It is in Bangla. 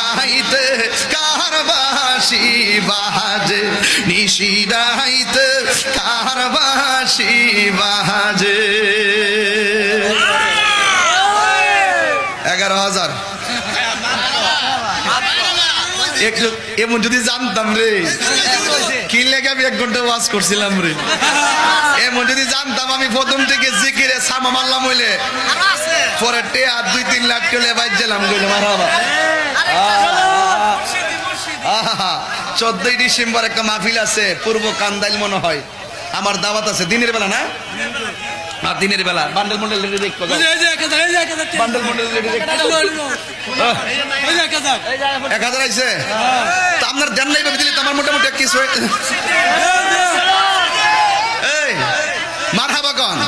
রাইতে কার বাঁশি বাজে, নিশি রাইতে কার বাঁশি বাজে। 11,000 একটু এমন যদি জানতাম রে, কি লেগে আমি 1 ঘন্টা ওয়াজ করছিলাম রে। এমন যদি জানতাম আমি প্রথম থেকে জিকিরে সামা মারলাম হইলে পরে টে আর 2-3 লাখ চলে বাইর গেলাম গইলে মারহাবা। 14ই ডিসেম্বর একটা মাহফিল আছে পূর্ব কান্দাইল মনে হয়, আমার দাওয়াত আছে দিনের বেলা না, আর দিনের বেলা বান্ডেল মন্ডল রেডি দেখো, বান্ডেল মন্ডল রেডি দেখো। 1000 আইছে তা আপনার দেন নাই ভাবে দিলে তো আমার মোটামুটি কিছু এই মারহাবা কোন